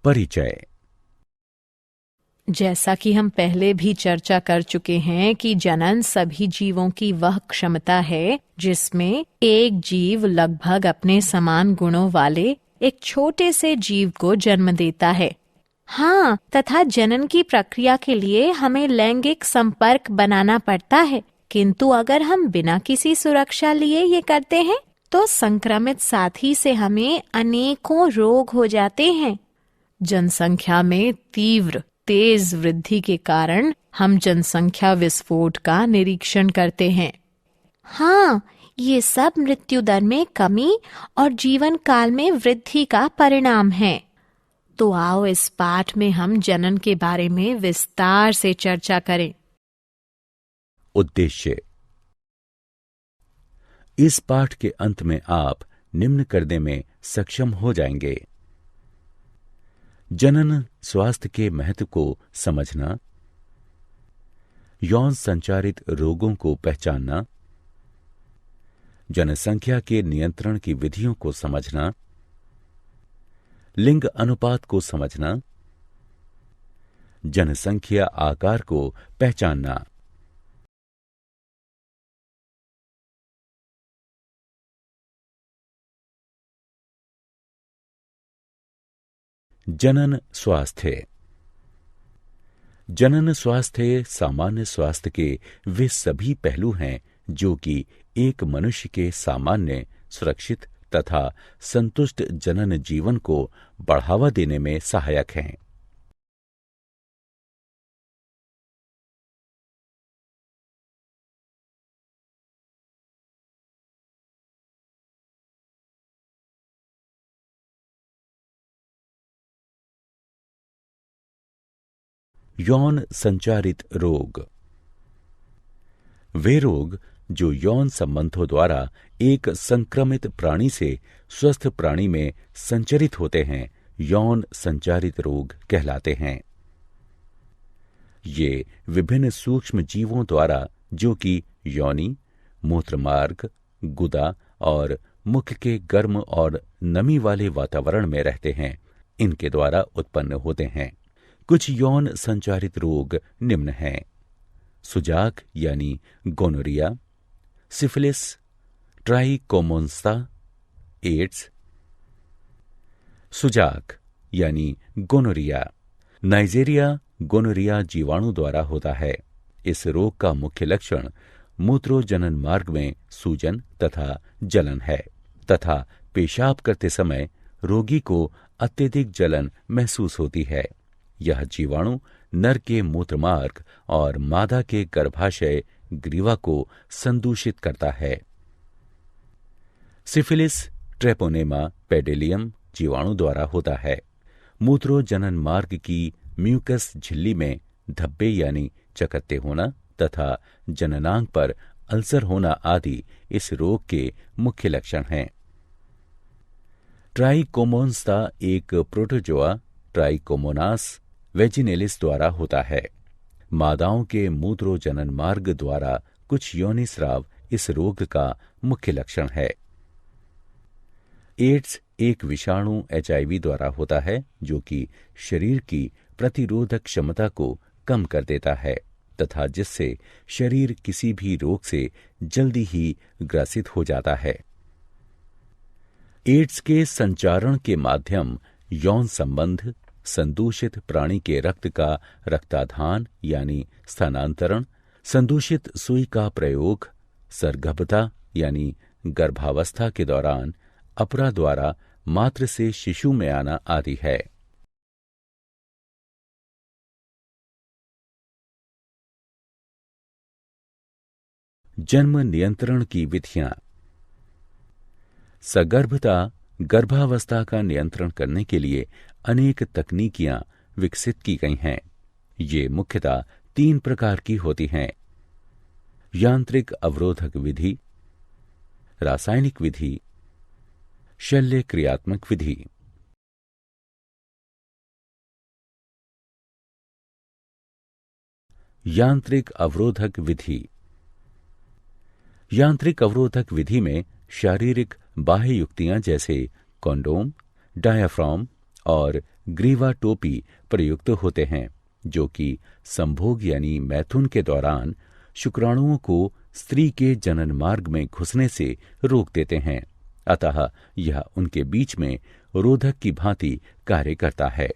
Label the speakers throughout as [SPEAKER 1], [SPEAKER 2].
[SPEAKER 1] परिचय।
[SPEAKER 2] जैसा कि हम पहले भी चर्चा कर चुके हैं कि जनन सभी जीवों की वह क्षमता है जिसमें एक जीव लगभग अपने समान गुणों वाले एक छोटे से जीव को जन्म देता है। हाँ, तथा जनन की प्रक्रिया के लिए हमें लैंगिक संपर्क बनाना पड़ता है, किंतु अगर हम बिना किसी सुरक्षा लिए ये करते हैं तो संक्रमित साथी से हमें अनेकों रोग हो जाते हैं। जनसंख्या में तीव्र तेज वृद्धि के कारण हम जनसंख्या विस्फोट का निरीक्षण करते हैं। हाँ, ये सब मृत्यु दर में कमी और जीवन काल में वृद्धि का परिणाम है। तो आओ इस पाठ में हम जनन के बारे में विस्तार से चर्चा करें।
[SPEAKER 1] उद्देश्य। इस पाठ के अंत में आप निम्न करने में सक्षम हो जाएंगे: जनन स्वास्थ्य के महत्व को समझना, यौन संचारित रोगों को पहचानना, जनसंख्या के नियंत्रण की विधियों को समझना, लिंग अनुपात को समझना, जनसंख्या आकार को पहचानना। जनन स्वास्थ्य। जनन स्वास्थ्य सामान्य स्वास्थ्य के वे सभी पहलू हैं जो कि एक मनुष्य के सामान्य, सुरक्षित तथा संतुष्ट जनन जीवन को बढ़ावा देने में सहायक हैं। यौन संचारित रोग। वे रोग जो यौन संबंधों द्वारा एक संक्रमित प्राणी से स्वस्थ प्राणी में संचरित होते हैं, यौन संचारित रोग कहलाते हैं। ये विभिन्न सूक्ष्म जीवों द्वारा, जो कि योनि, मूत्रमार्ग, गुदा और मुख के गर्म और नमी वाले वातावरण में रहते हैं, इनके द्वारा उत्पन्न होते हैं। कुछ यौन संचारित रोग निम्न हैं: सुजाक यानी गोनोरिया, सिफिलिस, ट्राइकोमोन्स्ता, एड्स। सुजाक यानी गोनोरिया नाइजेरिया गोनोरिया जीवाणु द्वारा होता है। इस रोग का मुख्य लक्षण मूत्रोजनन मार्ग में सूजन तथा जलन है तथा पेशाब करते समय रोगी को अत्यधिक जलन महसूस होती है। यह जीवाणु नर के मूत्रमार्ग और मादा के गर्भाशय ग्रीवा को संदूषित करता है। सिफिलिस ट्रेपोनेमा पेडिलियम जीवाणु द्वारा होता है। मूत्रोजनन मार्ग की म्यूकस झिल्ली में धब्बे यानी चकत्ते होना तथा जननांग पर अल्सर होना आदि इस रोग के मुख्य लक्षण हैं। ट्राइकोमोन्स्ता एक प्रोटोजोआ ट्राइकोमोनास वेजिनेलिस द्वारा होता है। मादाओं के मूत्रोजनन मार्ग द्वारा कुछ योनिस्राव इस रोग का मुख्य लक्षण है। एड्स एक विषाणु HIV द्वारा होता है जो कि शरीर की प्रतिरोधक क्षमता को कम कर देता है तथा जिससे शरीर किसी भी रोग से जल्दी ही ग्रसित हो जाता है। एड्स के संचारण के माध्यम यौन संबंध, संदूषित प्राणी के रक्त का रक्ताधान यानी स्थानांतरण, संदूषित सुई का प्रयोग, सरगर्भता यानी गर्भावस्था के दौरान अपरा द्वारा मात्र से शिशु में आना आदि है। जन्म नियंत्रण की विधियां। सगर्भता गर्भावस्था का नियंत्रण करने के लिए अनेक तकनीकियां विकसित की गई हैं। ये मुख्यतः 3 प्रकार की होती हैं: यांत्रिक अवरोधक विधि, रासायनिक विधि, शल्य क्रियात्मक विधि। यांत्रिक अवरोधक विधि। यांत्रिक अवरोधक विधि में शारीरिक बाह्य युक्तियां जैसे कॉन्डोम, डायाफ्राम और ग्रीवा टोपी प्रयुक्त होते हैं, जो कि संभोग यानी मैथुन के दौरान शुक्राणुओं को स्त्री के जनन मार्ग में घुसने से रोक देते हैं। अतः यह उनके बीच में रोधक की भांति कार्य करता है।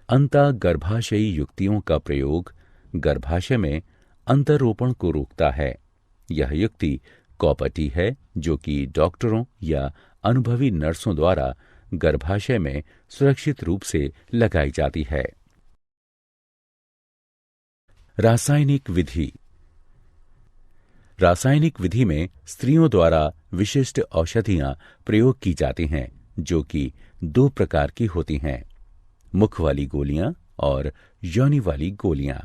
[SPEAKER 1] अंतःगर्भाशयी युक्तियों का प्रयोग गर्भाशय में अंतरोपण को रोकता है। यह युक्ति कॉपटी है, जो कि डॉक्टरों या अनुभवी नर्सों द्वारा गर्भाशय में सुरक्षित रूप से लगाई जाती है। रासायनिक विधि। रासायनिक विधि में स्त्रियों द्वारा विशिष्ट औषधियां प्रयोग की जाती हैं, जो कि 2 प्रकार की होती हैं, मुख वाली गोलियां और योनि वाली गोलियां।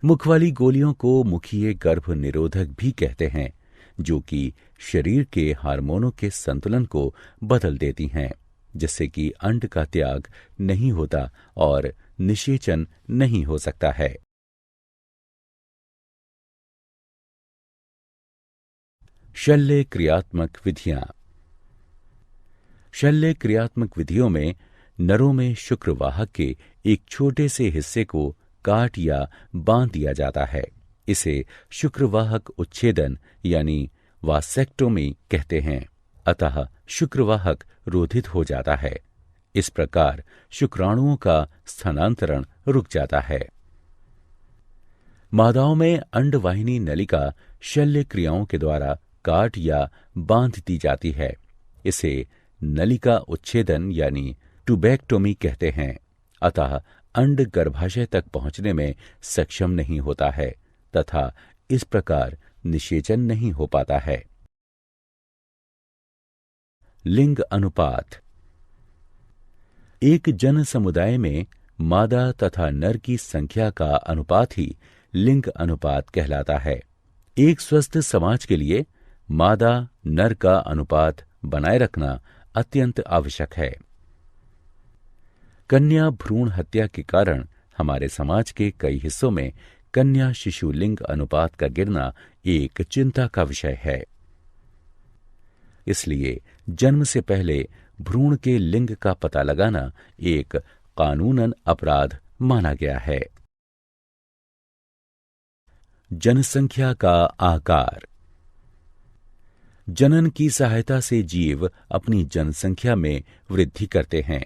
[SPEAKER 1] मुख वाली गोलियों को मुखीय गर्भ निरोधक भी कहते हैं, जो कि शरीर के हार्मोनों के संतुलन को बदल देती हैं, जिससे कि अंड का त्याग नहीं होता और निषेचन नहीं हो सकता है। शल्य क्रियात्मक विधियां। शल्य क्रियात्मक विधियों में नरों में शुक्रवाहक के एक छोटे से हिस्से को काट या बांध दिया जाता है। इसे शुक्रवाहक उच्छेदन यानी वासेक्टोमी कहते हैं। अतः शुक्रवाहक रोधित हो जाता है। इस प्रकार शुक्राणुओं का स्थानांतरण रुक जाता है। मादाओं में अंडवाहिनी नलिका शल्य क्रियाओं के द्वारा काट या बांध दी जाती है। इसे नलिका उच्छेदन यानी ट्यूबेक्टोमी कहते हैं। अतः अंड गर्भाशय तक पहुंचने में सक्षम नहीं होता है तथा इस प्रकार निषेचन नहीं हो पाता है। लिंग अनुपात। एक जन समुदाय में मादा तथा नर की संख्या का अनुपात ही लिंग अनुपात कहलाता है। एक स्वस्थ समाज के लिए मादा नर का अनुपात बनाए रखना अत्यंत आवश्यक है। कन्या भ्रूण हत्या के कारण हमारे समाज के कई हिस्सों में कन्या शिशु लिंग अनुपात का गिरना एक चिंता का विषय है। इसलिए जन्म से पहले भ्रूण के लिंग का पता लगाना एक कानूनन अपराध माना गया है। जनसंख्या का आकार। जनन की सहायता से जीव अपनी जनसंख्या में वृद्धि करते हैं।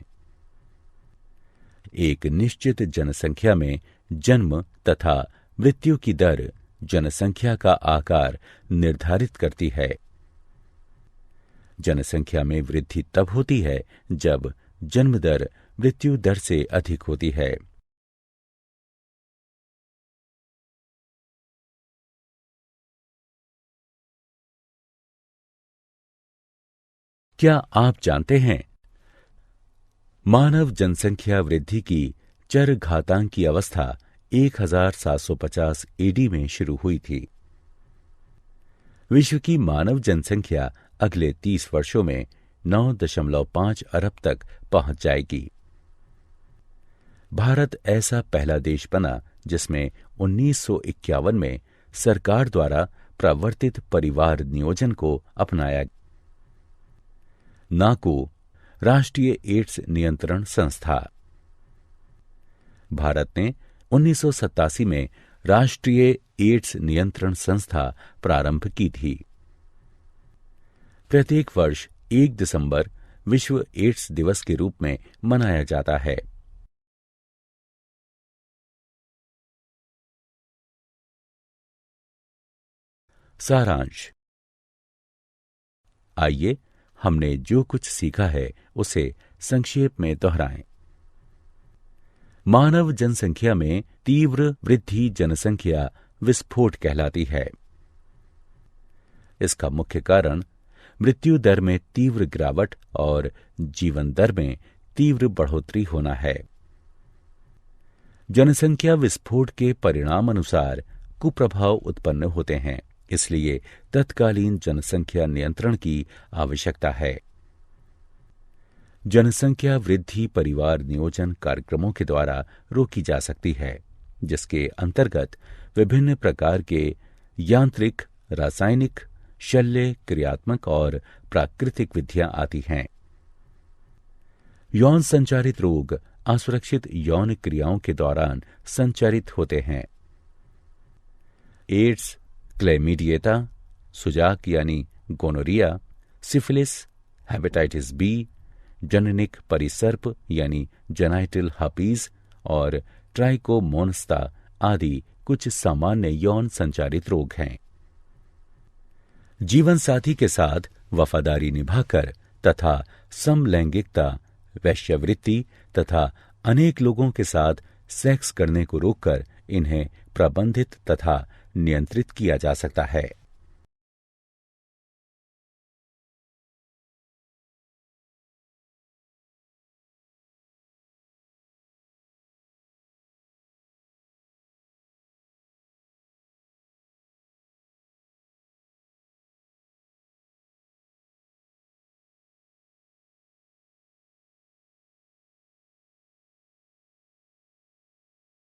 [SPEAKER 1] एक निश्चित जनसंख्या में जन्म तथा मृत्यु की दर जनसंख्या का आकार निर्धारित करती है। जनसंख्या में वृद्धि तब होती है जब जन्म दर मृत्यु दर से अधिक होती है। क्या आप जानते हैं, मानव जनसंख्या वृद्धि की चरघातांकी अवस्था 1750 एडी में शुरू हुई थी। विश्व की मानव जनसंख्या अगले 30 वर्षों में 9.5 अरब तक पहुंच जाएगी। भारत ऐसा पहला देश बना जिसमें 1951 में सरकार द्वारा प्रवर्तित परिवार नियोजन को अपनाया। नाको राष्ट्रीय एड्स नियंत्रण संस्था। भारत ने 1987 में राष्ट्रीय एड्स नियंत्रण संस्था प्रारंभ की थी। प्रत्येक वर्ष 1 दिसंबर विश्व एड्स दिवस के रूप में मनाया जाता है। सारांश। आइए हमने जो कुछ सीखा है उसे संक्षेप में दोहराएं। मानव जनसंख्या में तीव्र वृद्धि जनसंख्या विस्फोट कहलाती है। इसका मुख्य कारण मृत्यु दर में तीव्र गिरावट और जीवन दर में तीव्र बढ़ोतरी होना है। जनसंख्या विस्फोट के परिणाम अनुसार कुप्रभाव उत्पन्न होते हैं, इसलिए तत्कालीन जनसंख्या नियंत्रण की आवश्यकता है। जनसंख्या वृद्धि परिवार नियोजन कार्यक्रमों के द्वारा रोकी जा सकती है, जिसके अंतर्गत विभिन्न प्रकार के यांत्रिक, रासायनिक, शल्य क्रियात्मक और प्राकृतिक विधियां आती हैं। यौन संचारित रोग असुरक्षित यौन क्रियाओं के दौरान संचारित होते हैं। एड्स, क्लैमिडिएटा, सुजाक यानी गोनोरिया, सिफिलिस, हेपेटाइटिस बी, जननिक परिसर्प यानी जेनाइटल हर्पीज और ट्राइकोमोनास्ता आदि कुछ सामान्य यौन संचारित रोग हैं। जीवन साथी के साथ वफादारी निभाकर तथा समलैंगिकता, वैश्यावृत्ति तथा अनेक लोगों के साथ सेक्स करने को रोककर इन्हें प्रबंधित तथा नियंत्रित किया जा सकता है।